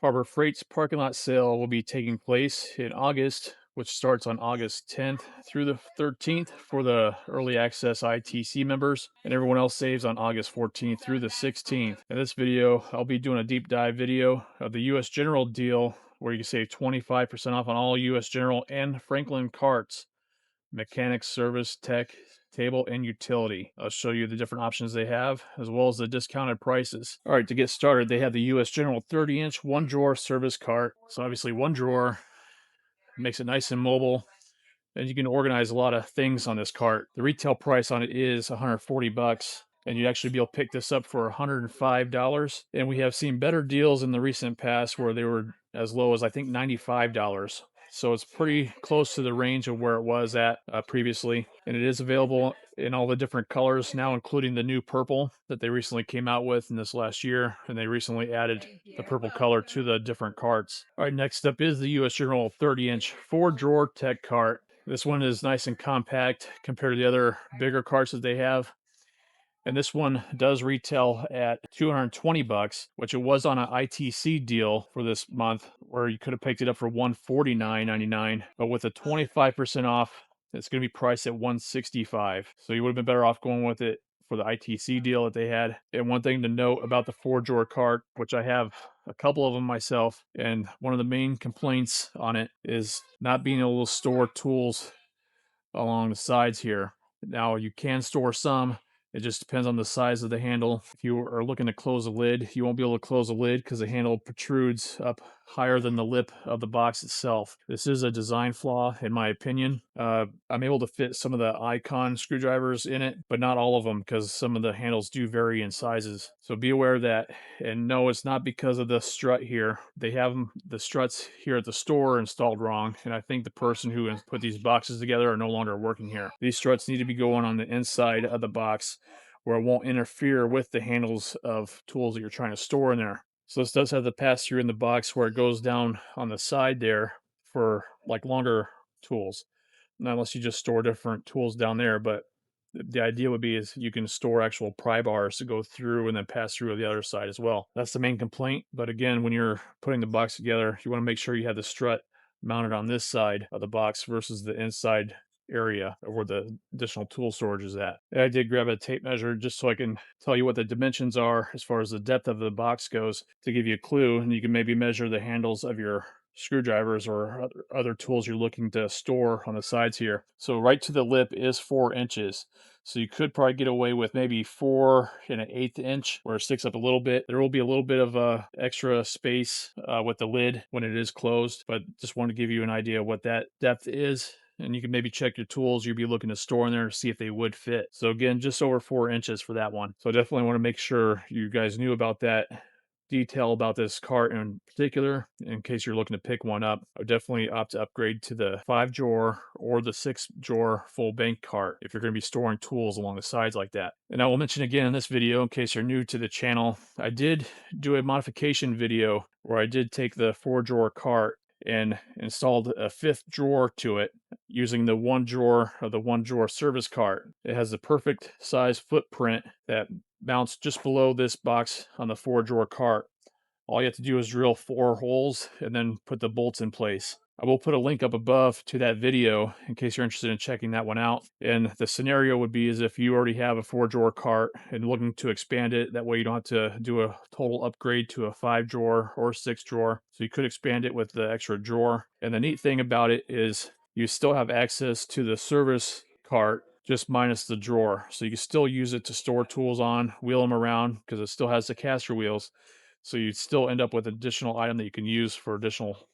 Harbor Freight's parking lot sale will be taking place in August, which starts on August 10th through the 13th for the early access ITC members, and everyone else saves on August 14th through the 16th. In this video, I'll be doing a deep dive video of the US General deal where you can save 25% off on all US General and Franklin carts, mechanics, service, tech, table, and utility. I'll show you the different options they have, as well as the discounted prices. All right, to get started, they have the US General 30-inch one-drawer service cart. So obviously one drawer makes it nice and mobile, and you can organize a lot of things on this cart. The retail price on it is 140 bucks. And you'd actually be able to pick this up for $105. And we have seen better deals in the recent past where they were as low as I think $95. So it's pretty close to the range of where it was at previously. And it is available in all the different colors now, including the new purple that they recently came out with in this last year. And they recently added the purple color to the different carts. All right, next up is the US General 30-inch four-drawer tech cart. This one is nice and compact compared to the other bigger carts that they have. And this one does retail at 220 bucks, which it was on an ITC deal for this month where you could have picked it up for 149.99, but with a 25% off, it's going to be priced at 165. So you would have been better off going with it for the ITC deal that they had. And one thing to note about the four-drawer cart, which I have a couple of them myself, and one of the main complaints on it is not being able to store tools along the sides here. Now you can store some. It just depends on the size of the handle. If you are looking to close a lid, you won't be able to close a lid because the handle protrudes up higher than the lip of the box itself. This is a design flaw, in my opinion. I'm able to fit some of the Icon screwdrivers in it, but not all of them because some of the handles do vary in sizes. So be aware of that. And no, it's not because of the strut here. They have the struts here at the store installed wrong. And I think the person who put these boxes together are no longer working here. These struts need to be going on the inside of the box where it won't interfere with the handles of tools that you're trying to store in there. So this does have the pass through in the box where it goes down on the side there for like longer tools. Not unless you just store different tools down there, but the idea would be is you can store actual pry bars to go through and then pass through the other side as well. That's the main complaint. But again, when you're putting the box together, you want to make sure you have the strut mounted on this side of the box versus the inside area where the additional tool storage is at. And I did grab a tape measure just so I can tell you what the dimensions are as far as the depth of the box goes to give you a clue, and you can maybe measure the handles of your screwdrivers or other tools you're looking to store on the sides here. So right to the lip is 4 inches. So you could probably get away with maybe 4 1/8 inch where it sticks up a little bit. There will be a little bit of extra space with the lid when it is closed, but just want to give you an idea of what that depth is. And you can maybe check your tools you'd be looking to store in there to see if they would fit. So again, just over 4 inches for that one. So I definitely want to make sure you guys knew about that detail about this cart in particular in case you're looking to pick one up. I would definitely opt to upgrade to the 5-drawer or the 6-drawer full bank cart if you're going to be storing tools along the sides like that. And I will mention again in this video, in case you're new to the channel, I did do a modification video where I did take the 4-drawer cart and installed a 5th drawer to it using the one drawer of the one drawer service cart. It has the perfect size footprint that mounts just below this box on the 4-drawer cart. All you have to do is drill 4 holes and then put the bolts in place. I will put a link up above to that video in case you're interested in checking that one out. And the scenario would be as if you already have a 4-drawer cart and looking to expand it. That way you don't have to do a total upgrade to a 5-drawer or 6-drawer. So you could expand it with the extra drawer. And the neat thing about it is you still have access to the service cart just minus the drawer. So you can still use it to store tools on, wheel them around because it still has the caster wheels. So you still end up with additional item that you can use for additional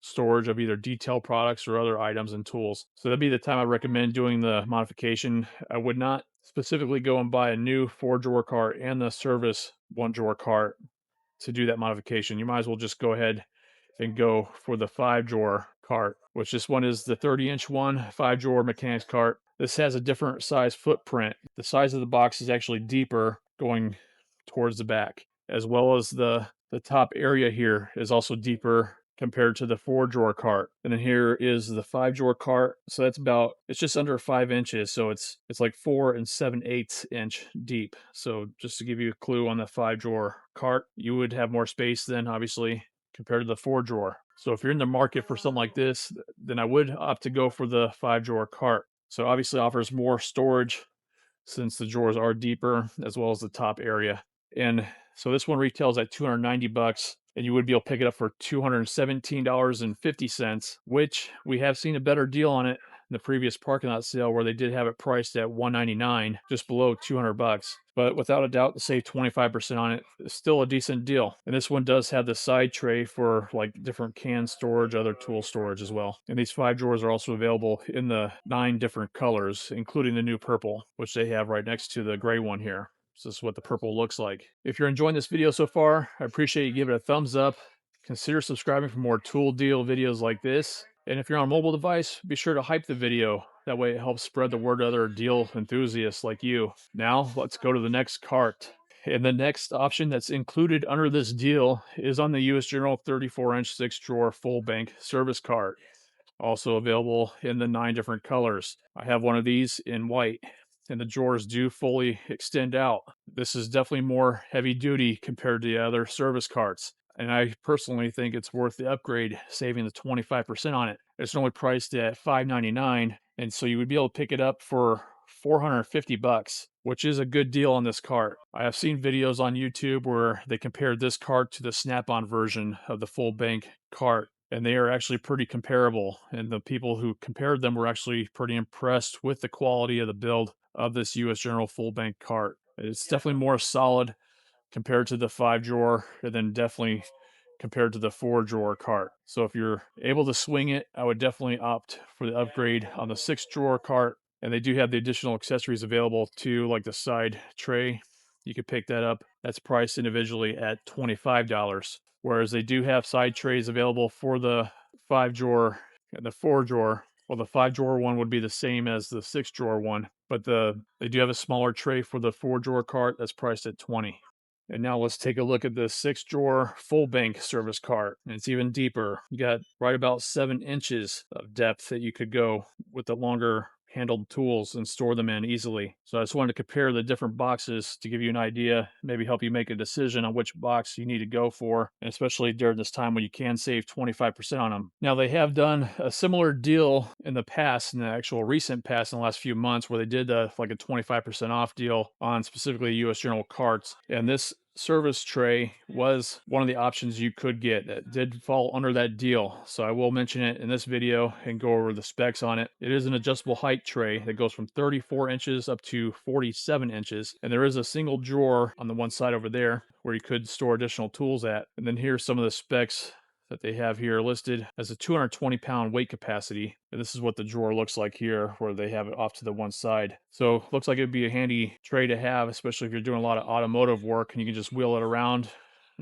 storage of either detail products or other items and tools. So that'd be the time I recommend doing the modification. I would not specifically go and buy a new 4-drawer cart and the service 1-drawer cart to do that modification. You might as well just go ahead and go for the 5-drawer cart, which this one is the 30-inch one, 5-drawer mechanics cart. This has a different size footprint. The size of the box is actually deeper going towards the back, as well as the top area here is also deeper compared to the 4-drawer cart. And then here is the 5-drawer cart. So that's about, it's just under 5 inches. So it's like 4 7/8 inch deep. So just to give you a clue on the 5-drawer cart, you would have more space then obviously compared to the 4-drawer. So if you're in the market for something like this, then I would opt to go for the 5-drawer cart. So it obviously offers more storage since the drawers are deeper as well as the top area. And so this one retails at 290 bucks and you would be able to pick it up for $217.50, which we have seen a better deal on it in the previous parking lot sale where they did have it priced at 199, just below 200 bucks. But without a doubt, to save 25% on it is still a decent deal. And this one does have the side tray for like different can storage, other tool storage as well. And these 5 drawers are also available in the 9 different colors, including the new purple, which they have right next to the gray one here. So this is what the purple looks like. If you're enjoying this video so far, I appreciate you give it a thumbs up. Consider subscribing for more tool deal videos like this. And if you're on a mobile device, be sure to hype the video. That way it helps spread the word to other deal enthusiasts like you. Now, let's go to the next cart. And the next option that's included under this deal is on the US General 34-inch 6-drawer full bank service cart. Also available in the 9 different colors. I have one of these in white, and the drawers do fully extend out. This is definitely more heavy duty compared to the other service carts. And I personally think it's worth the upgrade, saving the 25% on it. It's only priced at $599, and so you would be able to pick it up for 450 bucks, which is a good deal on this cart. I have seen videos on YouTube where they compared this cart to the Snap-on version of the full bank cart, and they are actually pretty comparable. And the people who compared them were actually pretty impressed with the quality of the build of this US General full bank cart. It's definitely more solid compared to the 5-drawer, and then definitely compared to the 4-drawer cart. So if you're able to swing it, I would definitely opt for the upgrade on the 6-drawer cart. And they do have the additional accessories available too, like the side tray. You could pick that up. That's priced individually at $25. Whereas they do have side trays available for the 5-drawer and the 4-drawer. Well, the 5-drawer one would be the same as the 6-drawer one, but they do have a smaller tray for the 4-drawer cart that's priced at 20. And now let's take a look at the 6-drawer full bank service cart. And it's even deeper. You got right about 7 inches of depth that you could go with the longer handled tools and store them in easily. So I just wanted to compare the different boxes to give you an idea, maybe help you make a decision on which box you need to go for, and especially during this time when you can save 25% on them. Now they have done a similar deal in the past, in the actual recent past, in the last few months, where they did like a 25% off deal on specifically US General carts. And this service tray was one of the options you could get that did fall under that deal. So I will mention it in this video and go over the specs on it. It is an adjustable height tray that goes from 34 inches up to 47 inches. And there is a single drawer on the one side over there where you could store additional tools at. And then here's some of the specs that they have here listed as a 220-pound weight capacity. And this is what the drawer looks like here, where they have it off to the one side. So looks like it'd be a handy tray to have, especially if you're doing a lot of automotive work and you can just wheel it around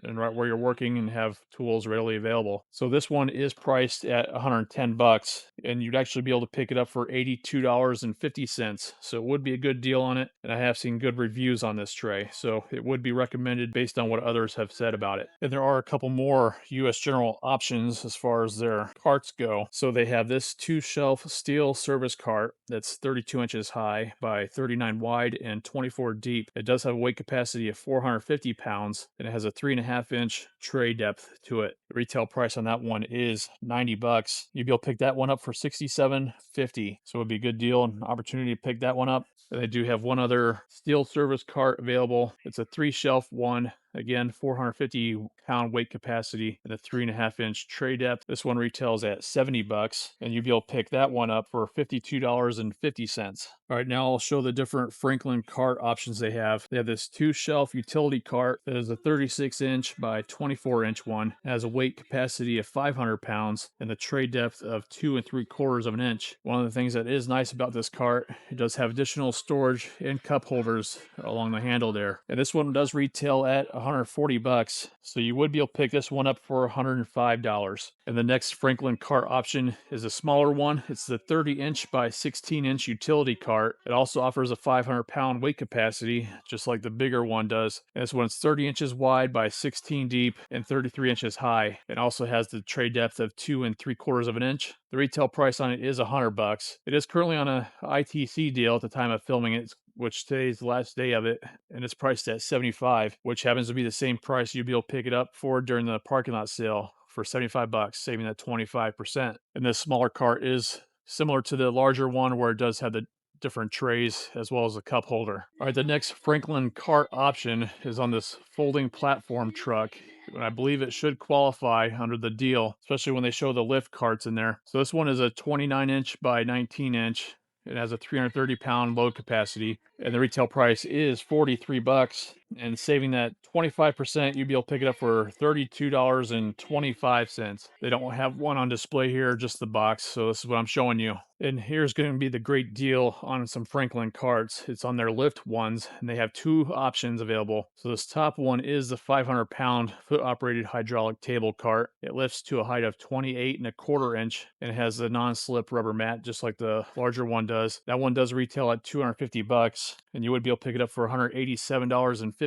and right where you're working and have tools readily available. So this one is priced at 110 bucks and you'd actually be able to pick it up for $82.50. So it would be a good deal on it. And I have seen good reviews on this tray. So it would be recommended based on what others have said about it. And there are a couple more US General options as far as their carts go. So they have this 2-shelf steel service cart that's 32 inches high by 39 wide and 24 deep. It does have a weight capacity of 450 pounds and it has a 3.5-inch tray depth to it. The retail price on that one is 90 bucks. You'd be able to pick that one up for $67.50. So it would be a good deal and opportunity to pick that one up. And they do have one other steel service cart available. It's a 3-shelf one. Again, 450-pound weight capacity and a 3.5-inch tray depth. This one retails at 70 bucks, and you'll be able to pick that one up for $52.50. All right, now I'll show the different Franklin cart options they have. They have this 2-shelf utility cart that is a 36-inch by 24-inch one. It has a weight capacity of 500 pounds and the tray depth of 2 3/4 of an inch. One of the things that is nice about this cart, it does have additional storage and cup holders along the handle there. And this one does retail at 140 bucks. So you would be able to pick this one up for $105. And the next Franklin cart option is a smaller one. It's the 30-inch by 16-inch utility cart. It also offers a 500-pound weight capacity, just like the bigger one does. And this one's 30 inches wide by 16 deep and 33 inches high. It also has the tray depth of 2 3/4 of an inch. The retail price on it is 100 bucks. It is currently on a ITC deal at the time of filming it, which today's the last day of it, and it's priced at 75, which happens to be the same price you'd be able to pick it up for during the parking lot sale for 75 bucks, saving that 25%. And this smaller cart is similar to the larger one where it does have the different trays as well as a cup holder. All right, the next Franklin cart option is on this folding platform truck. And I believe it should qualify under the deal, especially when they show the lift carts in there. So this one is a 29-inch by 19-inch. It has a 330-pound load capacity, and the retail price is 43 bucks. And saving that 25%, you'd be able to pick it up for $32.25. They don't have one on display here, just the box. So this is what I'm showing you. And here's going to be the great deal on some Franklin carts. It's on their lift ones, and they have two options available. So this top one is the 500-pound foot-operated hydraulic table cart. It lifts to a height of 28.25 inch, and it has a non-slip rubber mat, just like the larger one does. That one does retail at 250 bucks, and you would be able to pick it up for $187.50.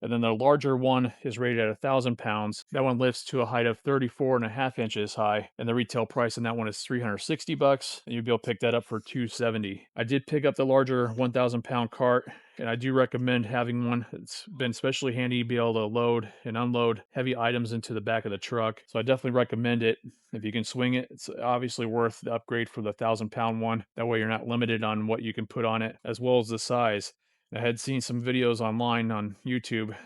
And then the larger one is rated at 1,000 pounds. That one lifts to a height of 34.5 inches high, and the retail price on that one is 360 bucks, and you'd be able to pick that up for 270. I did pick up the larger 1,000-pound cart, and I do recommend having one. It's been especially handy to be able to load and unload heavy items into the back of the truck. So I definitely recommend it. If you can swing it, it's obviously worth the upgrade for the 1,000-pound one. That way you're not limited on what you can put on it, as well as the size. I had seen some videos online on YouTube.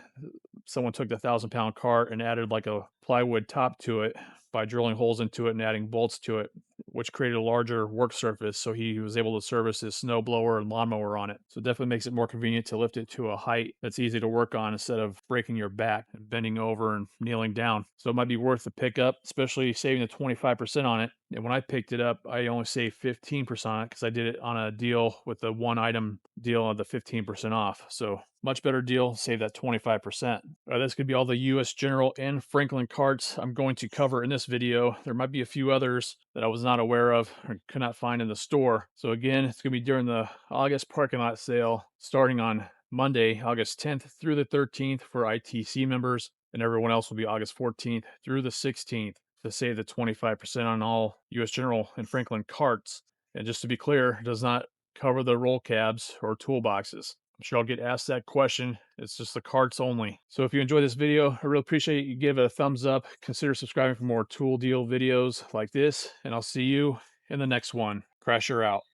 Someone took the 1,000-pound cart and added like a plywood top to it by drilling holes into it and adding bolts to it, which created a larger work surface, so he was able to service his snow blower and lawnmower on it. So it definitely makes it more convenient to lift it to a height that's easy to work on instead of breaking your back and bending over and kneeling down. So it might be worth the pickup, especially saving the 25% on it. And when I picked it up, I only saved 15% on it because I did it on a deal with the one item deal on the 15% off. So much better deal, save that 25%. That's going to be all the US General and Franklin carts I'm going to cover in this video. There might be a few others that I was not aware of or could not find in the store. So again, it's going to be during the August parking lot sale starting on Monday, August 10th through the 13th for ITC members, and everyone else will be August 14th through the 16th to save the 25% on all US General and Franklin carts. And just to be clear, it does not cover the roll cabs or toolboxes. I'm sure I'll get asked that question. It's just the carts only. So if you enjoyed this video, I really appreciate you give it a thumbs up. Consider subscribing for more tool deal videos like this, and I'll see you in the next one. Crasher out.